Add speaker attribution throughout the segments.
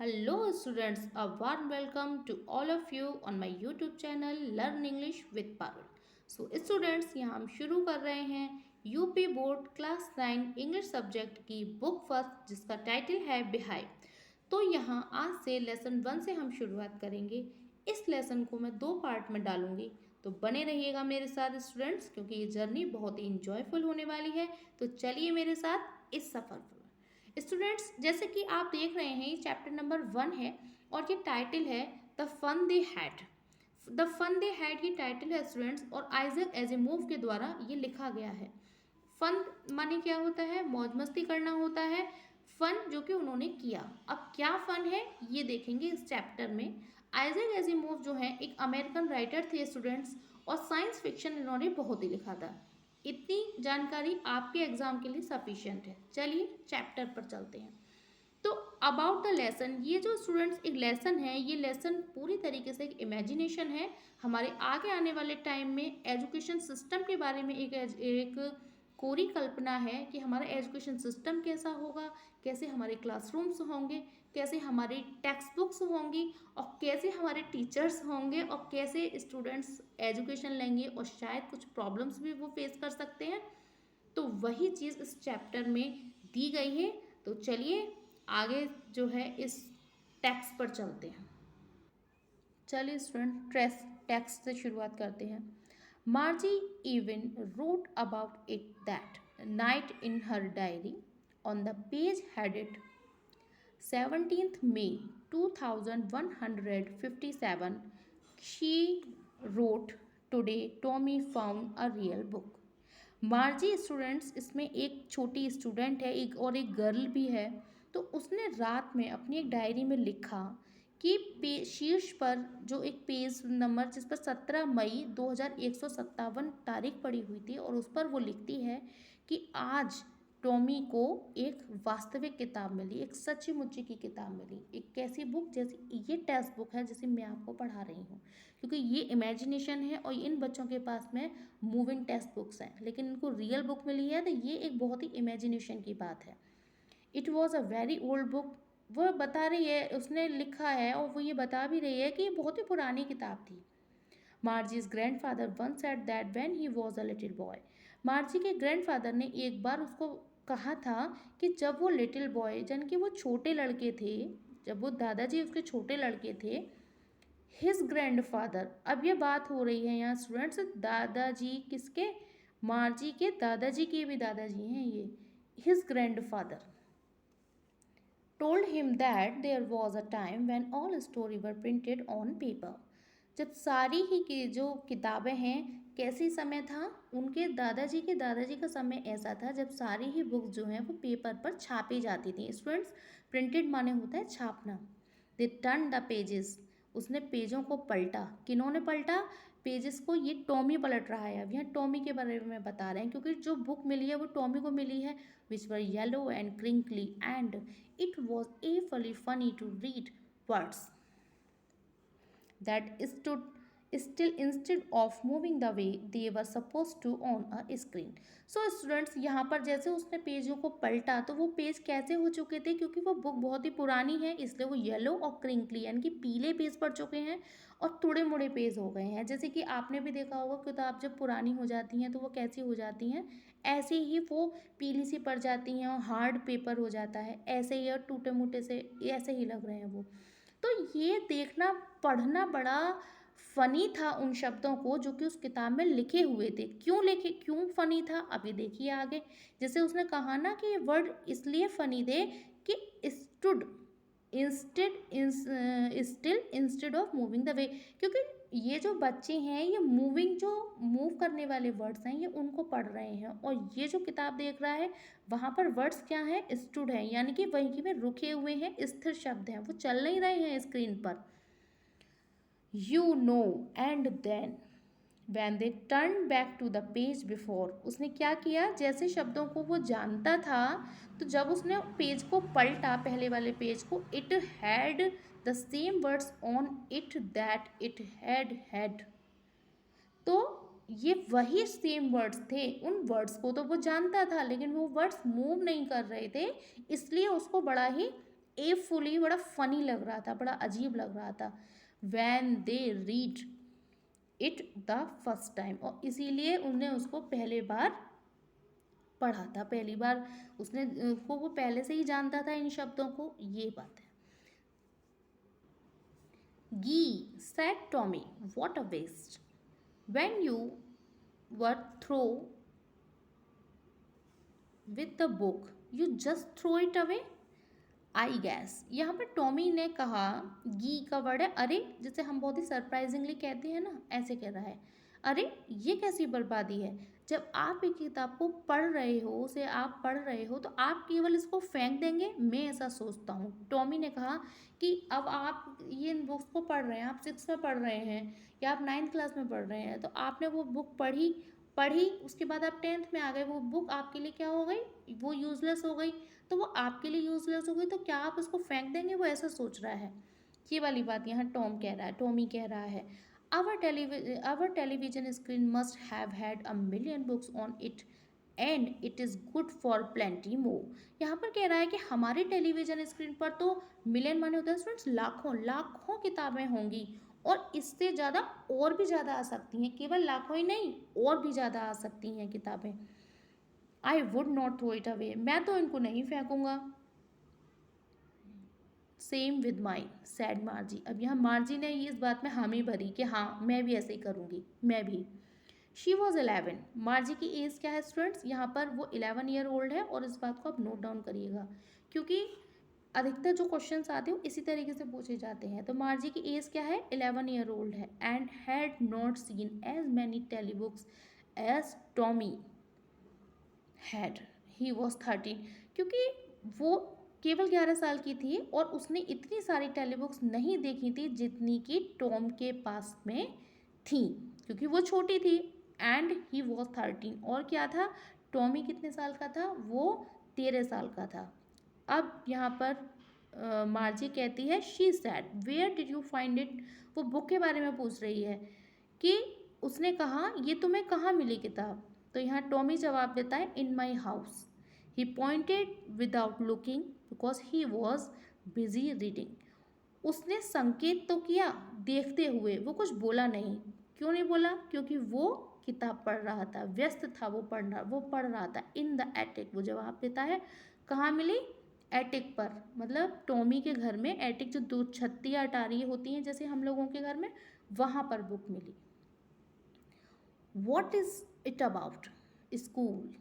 Speaker 1: Hello students, a warm welcome to all of you on my YouTube channel Learn English with Parul. So students, यहाँ हम शुरू कर रहे हैं UP board class 9 English subject की book first जिसका title है बिहाइव। तो यहाँ आज से लेसन 1 से हम शुरुआत करेंगे। इस लेसन को मैं 2 पार्ट में डालूंगी, तो बने रहिएगा मेरे साथ स्टूडेंट्स, क्योंकि ये जर्नी बहुत ही इंजॉयफुल होने वाली है। तो चलिए मेरे साथ इस सफ़र पर। स्टूडेंट्स, जैसे कि आप देख रहे हैं ये चैप्टर नंबर 1 है और ये टाइटल है the fun they had. The fun they had ये टाइटल है स्टूडेंट्स, और आइजक एजिमोव के द्वारा ये लिखा गया है। फन माने क्या होता है? मौज मस्ती करना होता है। फन जो कि उन्होंने किया। अब क्या फन है ये देखेंगे इस चैप्टर में। आइजक एजिमोव जो है एक अमेरिकन राइटर थे स्टूडेंट्स, और साइंस फिक्शन इन्होंने बहुत ही लिखा था। इतनी जानकारी आपके एग्जाम के लिए सफिशिएंट है। चलिए चैप्टर पर चलते हैं। तो अबाउट द लेसन, ये जो स्टूडेंट्स एक लेसन है, ये लेसन पूरी तरीके से एक इमेजिनेशन है। हमारे आगे आने वाले टाइम में एजुकेशन सिस्टम के बारे में एक कोरी कल्पना है कि हमारा एजुकेशन सिस्टम कैसा होगा, कैसे हमारे क्लासरूम्स होंगे, कैसे हमारी टेक्स्ट बुक्स होंगी, और कैसे हमारे टीचर्स होंगे, और कैसे स्टूडेंट्स एजुकेशन लेंगे, और शायद कुछ प्रॉब्लम्स भी वो फेस कर सकते हैं। तो वही चीज़ इस चैप्टर में दी गई है। तो चलिए आगे जो है इस टेक्स्ट पर चलते हैं। चलिए स्टूडेंट टेक्स्ट से शुरुआत करते हैं। मार्जी even wrote about it that night in her diary. On the page headed 17th May 2157, she wrote, today Tommy found a real book. मार्जी students, इसमें एक छोटी स्टूडेंट है, एक और एक गर्ल भी है। तो उसने रात में अपनी एक डायरी में लिखा कि शीर्ष पर जो एक पेज नंबर जिस पर 17 मई 2157 तारीख पड़ी हुई थी, और उस पर वो लिखती है कि आज टॉमी को एक वास्तविक किताब मिली, एक सच्ची मुच्ची की किताब मिली। एक कैसी बुक? जैसे ये टेक्स्ट बुक है जिसे मैं आपको पढ़ा रही हूँ, क्योंकि ये इमेजिनेशन है और इन बच्चों के पास में मूविंग टेक्स्ट बुक्स हैं, लेकिन इनको रियल बुक मिली है, तो ये एक बहुत ही इमेजिनेशन की बात है। It was a very old book. वो बता रही है, उसने लिखा है और वो ये बता भी रही है कि ये बहुत ही पुरानी किताब थी। Margie's grandfather once said that when he was a little boy. Margie के ग्रैंडफादर ने एक बार उसको कहा था कि जब वो लिटिल बॉय, यानी कि वो छोटे लड़के थे, जब वो दादाजी उसके छोटे लड़के थे, हिज ग्रैंडफादर, अब ये बात हो रही है यहाँ स्टूडेंट्स दादाजी किसके? मार्जी के दादाजी के भी दादाजी हैं ये। His grandfather told him that there was a time when all stories were printed on paper. जब सारी ही की जो किताबें हैं, कैसी समय था? उनके दादाजी का समय ऐसा था जब सारी ही बुक्स जो हैं वो पेपर पर छापी जाती थी। स्टूडेंट्स, प्रिंटेड माने होता है छापना। दे टर्न द पेजेस, उसने पेजों को पलटा। किन्होंने पलटा पेजेस को? ये टॉमी पलट रहा है। अब यहाँ टॉमी के बारे में बता रहे हैं, क्योंकि जो बुक मिली है वो टॉमी को मिली है, which were yellow and crinkly and it was awfully funny to read words that stood still instead of moving the way they were supposed to on a screen. So students, यहाँ पर जैसे उसने पेजों को पलटा तो वो पेज कैसे हो चुके थे? क्योंकि वो बुक बहुत ही पुरानी है, इसलिए वो येलो और क्रिंकली यानी कि पीले पेज पड़ चुके हैं और थोड़े मुड़े पेज हो गए हैं। जैसे कि आपने भी देखा होगा किताब जब पुरानी हो जाती हैं तो वो कैसी हो जाती हैं, ऐसे ही वो पीली सी पड़ जाती हैं और हार्ड पेपर हो जाता है, ऐसे ही, और टूटे मूटे से ऐसे ही लग रहे हैं वो। तो ये देखना, पढ़ना बड़ा फ़नी था उन शब्दों को जो कि उस किताब में लिखे हुए थे। क्यों लिखे, क्यों फ़नी था, अभी देखिए आगे। जैसे उसने कहा ना कि ये वर्ड इसलिए फ़नी थे कि stood still instead of moving the way, क्योंकि ये जो बच्चे हैं ये मूविंग, जो मूव करने वाले वर्ड्स हैं, ये उनको पढ़ रहे हैं, और ये जो किताब देख रहा है वहाँ पर वर्ड्स क्या हैं? स्टूड है, यानी कि वहीं में रुके हुए हैं, स्थिर शब्द हैं, वो चल नहीं रहे हैं स्क्रीन पर। You know and then when they turn back to the page before, उसने क्या किया? जैसे शब्दों को वो जानता था, तो जब उसने पेज को पलटा, पहले वाले पेज को, it had the same words on it that it had. तो ये वही सेम वर्ड्स थे, उन वर्ड्स को तो वो जानता था, लेकिन वो वर्ड्स मूव नहीं कर रहे थे, इसलिए उसको बड़ा ही एफुली बड़ा फनी लग रहा था, बड़ा अजीब लग रहा था। When they read it the first time, और इसीलिए उन्हें उसको पहले बार पढ़ा था, पहली बार उसने वो पहले से ही जानता था इन शब्दों को, ये बात है। गी said Tommy, what a waste. When you were through with the book, you just throw it away. I gas, यहाँ पर टॉमी ने कहा, गी का वर्ड है अरे, जिसे हम बहुत ही सरप्राइजिंगली कहते हैं ना, ऐसे कह रहा है, अरे ये कैसी बर्बादी है। जब आप एक किताब को पढ़ रहे हो, उसे आप पढ़ रहे हो, तो आप केवल इसको फेंक देंगे, मैं ऐसा सोचता हूँ। टॉमी ने कहा कि अब आप ये बुक्स को पढ़ रहे हैं, आप 6 में पढ़ रहे हैं या आप 9th क्लास में पढ़ रहे हैं, तो आपने वो बुक पढ़ी पढ़ी उसके बाद आप 10th में आ गए, वो बुक आपके लिए क्या हो गई, वो यूजलेस हो गई। तो वो आपके लिए यूजलेस हो गई, तो क्या आप उसको फेंक देंगे, वो ऐसा सोच रहा है। ये वाली बात यहाँ टॉमी कह रहा है। Our television screen must have had a million books on it and it is good for plenty more. यहाँ पर कह रहा है कि हमारे टेलीविजन स्क्रीन पर तो मिलियन माने होता है स्टूडेंट्स, लाखों लाखों किताबें होंगी, और इससे ज़्यादा और भी ज़्यादा आ सकती हैं, केवल लाखों ही नहीं और भी ज़्यादा आ सकती हैं किताबें। I would not throw it away, मैं तो इनको नहीं फेंकूंगा। Same with my sad Margie, अब यहाँ मार्जी ने इस बात में हामी भरी कि हाँ मैं भी ऐसे ही करूँगी, मैं भी। शी वॉज 11, मार्जी की एज क्या है स्टूडेंट्स, यहाँ पर वो 11 ईयर ओल्ड है, और इस बात को आप नोट डाउन करिएगा, क्योंकि अधिकतर जो क्वेश्चंस आते हैं इसी तरीके से पूछे जाते हैं। तो मार्जी की एज क्या है, 11 ईयर ओल्ड है, and had not seen as many telebooks as Tommy had, he was 13, क्योंकि वो केवल 11 साल की थी और उसने इतनी सारी टेलीबुक्स नहीं देखी थी जितनी कि टॉम के पास में थी, क्योंकि वो छोटी थी। एंड ही वॉज 13, और क्या था, टॉमी कितने साल का था, वो 13 साल का था। अब यहाँ पर मार्जी कहती है, she said where did you find it, वो बुक के बारे में पूछ रही है कि उसने कहा ये तुम्हें कहाँ मिली किताब। तो यहाँ टॉमी जवाब देता है, in my house. He pointed without looking because he was busy reading, उसने संकेत तो किया देखते हुए, वो कुछ बोला नहीं। क्यों नहीं बोला, क्योंकि वो किताब पढ़ रहा था, व्यस्त था, वो पढ़ रहा था। इन द एटिक, वो जवाब देता है कहाँ मिली, एटिक पर, मतलब टॉमी के घर में, एटिक जो 2 छत्तियाँ अटारी होती हैं जैसे हम लोगों के घर में, वहाँ पर बुक मिली। What is it about, school.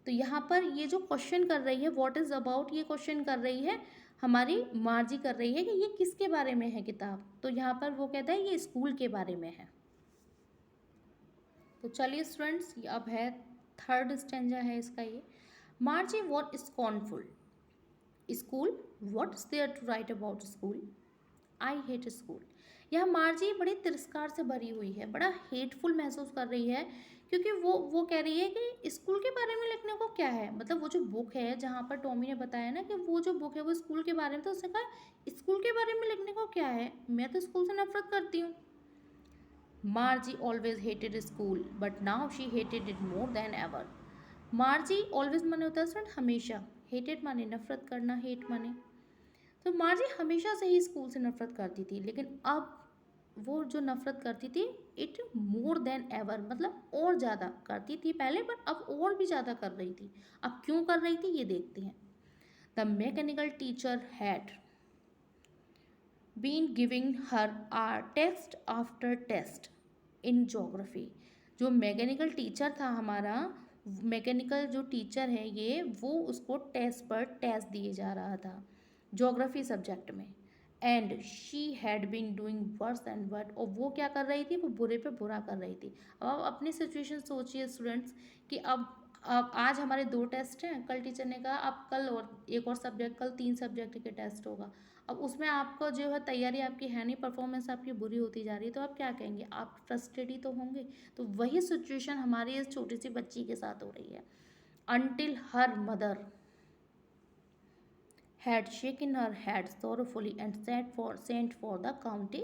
Speaker 1: तो यहाँ पर ये जो क्वेश्चन कर रही है व्हाट इज़ अबाउट, ये क्वेश्चन कर रही है हमारी मार्जी, कर रही है कि ये किसके बारे में है किताब। तो यहाँ पर वो कहता है ये स्कूल के बारे में है। तो चलिए स्टूडेंट्स, अब है 3rd स्टेंजा है इसका ये। Margie was scornful, school what is there to write about school, I hate school. यह मार्जी बड़ी तिरस्कार से भरी हुई है, बड़ा हेटफुल महसूस कर रही है, क्योंकि वो कह रही है कि स्कूल के बारे में लिखने को क्या है। मतलब वो जो बुक है, जहाँ पर टॉमी ने बताया ना कि वो जो बुक है वो स्कूल के बारे में, तो उसने कहा स्कूल के बारे में लिखने को क्या है, मैं तो स्कूल से नफरत करती हूँ। मार्जी always hated school but now she hated it more than ever. मार्जी always माने होता है हमेशा, हेटेड माने नफरत करना, हेट माने, तो मार्जी हमेशा से ही स्कूल से नफरत करती थी, लेकिन अब वो जो नफरत करती थी इट मोर देन एवर, मतलब और ज़्यादा करती थी पहले, पर अब और भी ज़्यादा कर रही थी। अब क्यों कर रही थी ये देखते हैं। The mechanical teacher had been giving her are test after test in geography. जो मैकेनिकल टीचर था हमारा, मैकेनिकल जो टीचर है ये, वो उसको टेस्ट पर टेस्ट दिए जा रहा था जोग्राफी सब्जेक्ट में। And she had been doing worse and worse, और वो क्या कर रही थी, वो बुरे पे बुरा कर रही थी। अब आप अपनी सिचुएशन सोचिए स्टूडेंट्स कि अब आज हमारे 2 टेस्ट हैं, कल टीचर ने कहा अब कल और एक और सब्जेक्ट, कल 3 सब्जेक्ट के टेस्ट होगा। अब उसमें आपको जो है तैयारी आपकी है नहीं, परफॉर्मेंस आपकी बुरी होती जा रही है, तो आप क्या कहेंगे, आप फ्रस्ट्रेट ही तो होंगे। तो वही सिचुएशन हमारी इस छोटी सी बच्ची के साथ हो रही है। Until her mother had shaken her head sorrowfully and sent for the county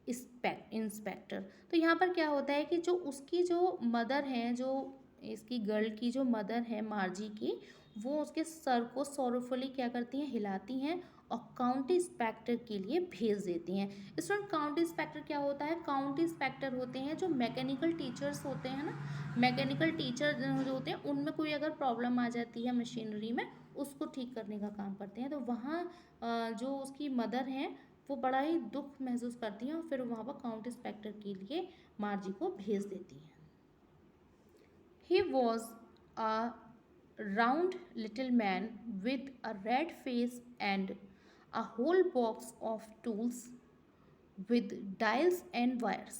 Speaker 1: inspector. तो यहाँ पर क्या होता है कि जो उसकी जो मदर है, जो इसकी गर्ल की जो मदर है मार्जी की, वो उसके सर को सॉरोफुली क्या करती हैं, हिलाती हैं, और काउंटी इंस्पेक्टर के लिए भेज देती हैं। स्टूडेंट काउंटी इंस्पेक्टर क्या होता है? काउंटी इंस्पेक्टर होते हैं जो मैकेनिकल टीचर्स होते हैं ना, मैकेनिकल टीचर जो होते हैं उनमें कोई अगर प्रॉब्लम आ जाती है मशीनरी में, उसको ठीक करने का काम करते हैं। तो वहाँ जो उसकी मदर हैं वो बड़ा ही दुख महसूस करती हैं और फिर वहाँ पर काउंटी इंस्पेक्टर के लिए मार्जी को भेज देती हैं। He was a round little man with a red face and a whole box of tools with dials and wires.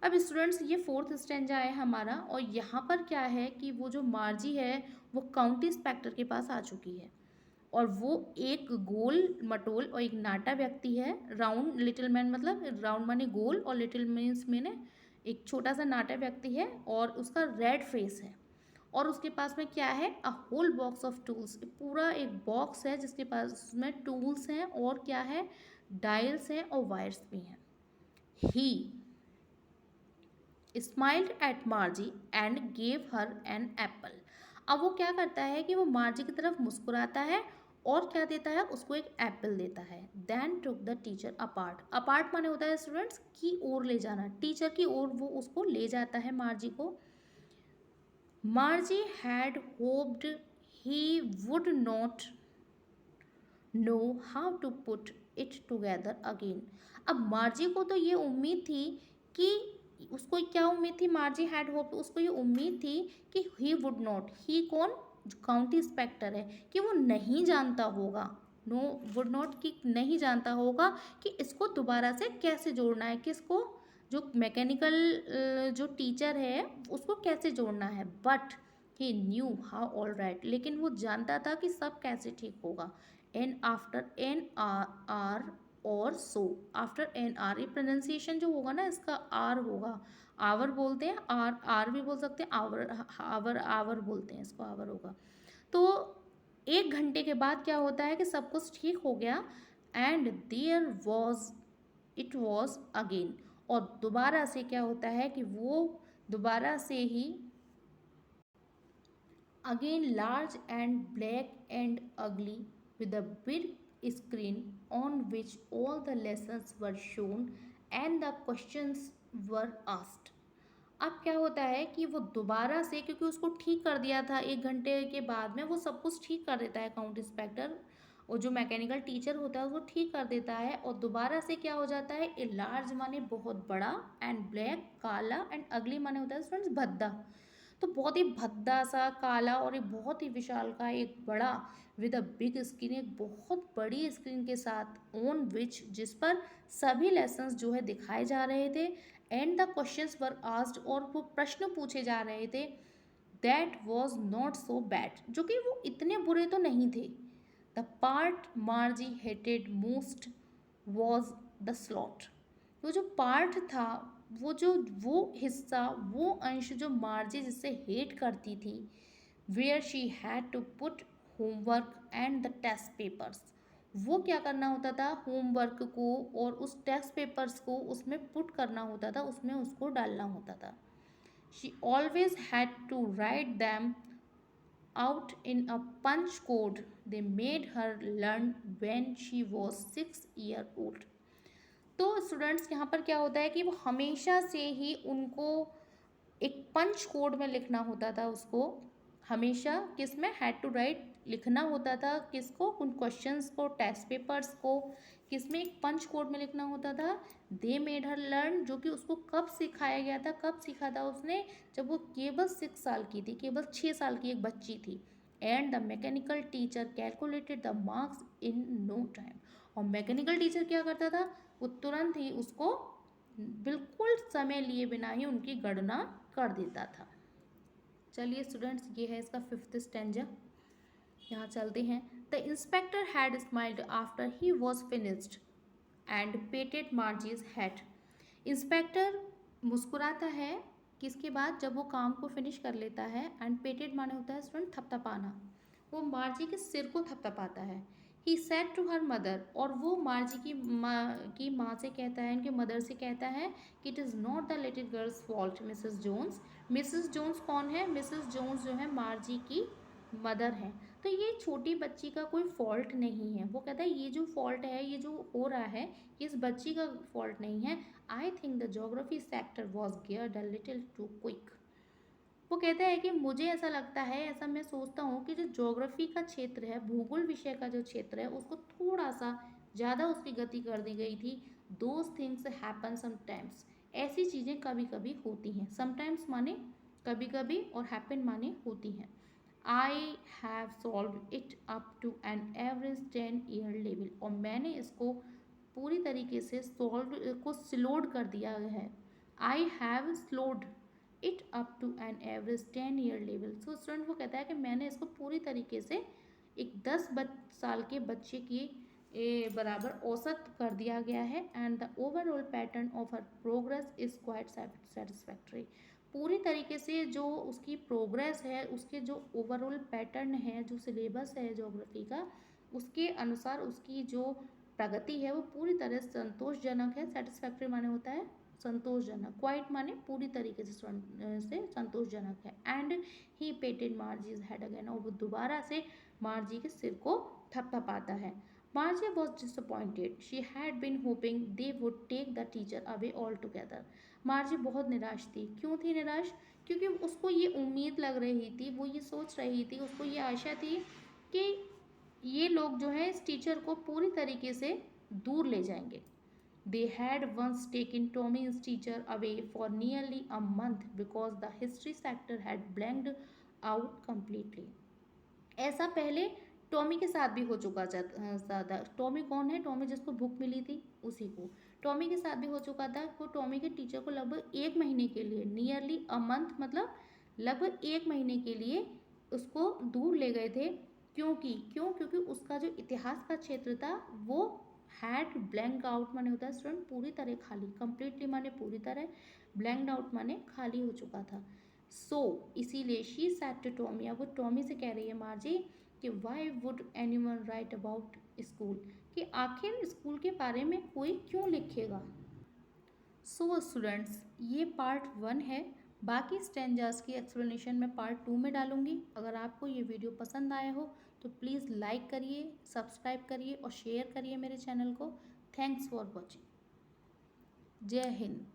Speaker 1: अब स्टूडेंट्स ये फोर्थ स्टेंजा है हमारा, और यहाँ पर क्या है कि वो जो मार्जी है वो काउंटी इंस्पेक्टर के पास आ चुकी है, और वो एक गोल मटोल और एक नाटा व्यक्ति है। राउंड लिटिल मैन मतलब राउंड माने गोल और लिटिल मीन्स मैंने एक छोटा सा नाटा व्यक्ति है, और उसका रेड फेस है, और उसके पास में क्या है? A whole box of tools, पूरा एक बॉक्स है जिसके पास उसमें टूल्स हैं और क्या है? डायल्स हैं और वायर्स भी हैं। He smiled at Margie and gave her an apple. अब वो क्या करता है कि वो मार्जी की तरफ मुस्कुराता है और क्या देता है? उसको एक एप्पल देता है। Then took the teacher apart. Apart माने होता है स्टूडेंट्स की ओर ले जाना, टीचर की ओर वो उसको ले जाता है मार्जी को। Margie had hoped he would not know how to put it together again. अब मार्जी को तो ये उम्मीद थी कि उसको क्या उम्मीद थी? मार्जी हैड होप्ड, उसको ये उम्मीद थी कि ही वुड नॉट, ही कौन? जो काउंटी इंस्पेक्टर है, कि वो नहीं जानता होगा, नो वुड नॉट कि नहीं जानता होगा कि इसको दोबारा से कैसे जोड़ना है, किसको? जो मैकेनिकल जो टीचर है उसको कैसे जोड़ना है। But he knew how all right, लेकिन वो जानता था कि सब कैसे ठीक होगा। एन आफ्टर एन आर और सो, आफ्टर एन आर, ये प्रोनाउंसिएशन जो होगा ना इसका आर होगा, आवर बोलते हैं, आर आर भी बोल सकते हैं, आवर आवर आवर बोलते हैं इसको, आवर होगा। तो 1 घंटे के बाद क्या होता है कि सब कुछ ठीक हो गया, and there was it was again, और दोबारा से क्या होता है कि वो दोबारा से ही again large and black and ugly with a big screen on which all the lessons were shown and the questions were asked. अब क्या होता है कि वो दोबारा से, क्योंकि उसको ठीक कर दिया था 1 घंटे के बाद में, वो सब कुछ ठीक कर देता है काउंटी इंस्पेक्टर, और जो मैकेनिकल टीचर होता है वो ठीक कर देता है, और दोबारा से क्या हो जाता है? ए लार्ज माने बहुत बड़ा, एंड ब्लैक काला, एंड अगली माने होता है स्टूडेंट्स भद्दा। तो बहुत ही भद्दा सा काला और एक बहुत ही विशाल का एक बड़ा, विद अ बिग स्क्रीन, एक बहुत बड़ी स्क्रीन के साथ, ऑन विच, जिस पर सभी लेसन्स जो है दिखाए जा रहे थे, and the questions were asked, और वो प्रश्न पूछे जा रहे थे, that was not so bad, जो कि वो इतने बुरे तो नहीं थे। The part मार्जी hated most was the slot. वो जो पार्ट था, वो हिस्सा, वो अंश जो मार्जी जिससे हेट करती थी, where she had to put homework and the test papers, वो क्या करना होता था? होमवर्क को और उस टेस्ट पेपर्स को उसमें पुट करना होता था, उसमें उसको डालना होता था। She always had to write them out in a punch code they made her learn when she was 6 year old. तो स्टूडेंट्स यहाँ पर क्या होता है कि वो हमेशा से ही उनको एक पंच कोड में लिखना होता था, उसको हमेशा किस में? हैड टू राइट लिखना होता था, किसको? उन क्वेश्चंस को, टेस्ट पेपर्स को, किस में? एक पंच कोड में लिखना होता था। दे मेड हर लर्न, जो कि उसको कब सिखाया गया था? कब सीखा था उसने? जब वो केवल 6 साल की थी, केवल 6 साल की एक बच्ची थी। And the mechanical teacher calculated the marks in no time, और मैकेनिकल टीचर क्या करता था? वो तुरंत ही उसको बिल्कुल समय लिए बिना ही उनकी गणना कर देता था। चलिए स्टूडेंट्स, ये है इसका 5th स्टैंजा। यहाँ चलते हैं। The inspector had smiled after he was finished and patted Margie's head. Inspector मुस्कुराता है किसके बाद? जब वो काम को फिनिश कर लेता है। एंड पेटेड माने होता है स्टूडेंट थपथपाना, वो मार्जी के सिर को थपथपाता है। He said to her mother, और वो मार्जी की माँ से कहता है, इनके मदर से कहता है कि it is not the little girl's fault Mrs Jones. Mrs Jones कौन है? मिसेस जोन्स जो है मार्जी की मदर हैं। तो ये छोटी बच्ची का कोई फॉल्ट नहीं है। वो कहता है ये जो फॉल्ट है, ये जो हो रहा है, ये इस बच्ची का फॉल्ट नहीं है। I think the geography sector was geared a little too quick. वो कहता है कि मुझे ऐसा लगता है, ऐसा मैं सोचता हूँ कि जो ज्योग्राफी का क्षेत्र है, भूगोल विषय का जो क्षेत्र है, उसको थोड़ा सा ज़्यादा उसकी गति कर दी गई थी। Those things happen sometimes. ऐसी चीज़ें कभी कभी होती हैं। समटाइम्स माने कभी कभी, और हैपन माने होती हैं। I have solve it up to an average 10 year level. और मैंने इसको पूरी तरीके से सॉल्व को स्लोड कर दिया है। I have slowed it up to an average 10 year level. So student वो कहता है कि मैंने इसको पूरी तरीके से एक 10 साल के बच्चे की बराबर औसत कर दिया गया है। And the overall pattern of her progress is quite satisfactory. पूरी तरीके से जो उसकी प्रोग्रेस है, उसके जो ओवरऑल पैटर्न है, जो सिलेबस है ज्योग्राफी का, उसके अनुसार उसकी जो प्रगति है वो पूरी तरह से संतोषजनक है। सेटिस्फैक्ट्री माने होता है संतोषजनक, क्वाइट माने पूरी तरीके से संतोषजनक है। And he patted Margie's head again. और वो दोबारा से मार्जी के सिर को थपथपाता है। Margie was disappointed. She had been hoping they would take the teacher away all together. Margie बहुत निराश थी। क्यों थी निराश? क्योंकि उसको ये उम्मीद लग रही थी, वो ये सोच रही थी, उसको ये आशा थी कि ये लोग जो है इस टीचर को पूरी तरीके से दूर ले जाएंगे। They had once taken Tommy's teacher away for nearly a month because the history sector had blanked out completely. ऐसा पहले टॉमी के साथ भी हो चुका था। टॉमी कौन है? टॉमी जिसको भूख मिली थी, उसी को। टॉमी के साथ भी हो चुका था। वो टॉमी के टीचर को लगभग 1 महीने के लिए, नियरली अ मंथ मतलब लगभग 1 महीने के लिए उसको दूर ले गए थे। क्योंकि उसका जो इतिहास का क्षेत्र था वो हैड ब्लैंक आउट माने होता है स्टूडेंट पूरी तरह खाली, कंप्लीटली माने पूरी तरह, ब्लैंक्ड आउट माने खाली हो चुका था। इसीलिए शी सेड टू टॉमी, अब वो टॉमी से कह रही है मार्जी कि why would anyone right about school, कि आखिर स्कूल के बारे में कोई क्यों लिखेगा। स्टूडेंट्स, ये पार्ट 1 है। बाकी स्टेंजास की एक्सप्लेनेशन मैं पार्ट 2 में डालूंगी। अगर आपको ये वीडियो पसंद आया हो तो प्लीज़ लाइक करिए, सब्सक्राइब करिए और शेयर करिए मेरे चैनल को। Thanks for watching. जय हिंद।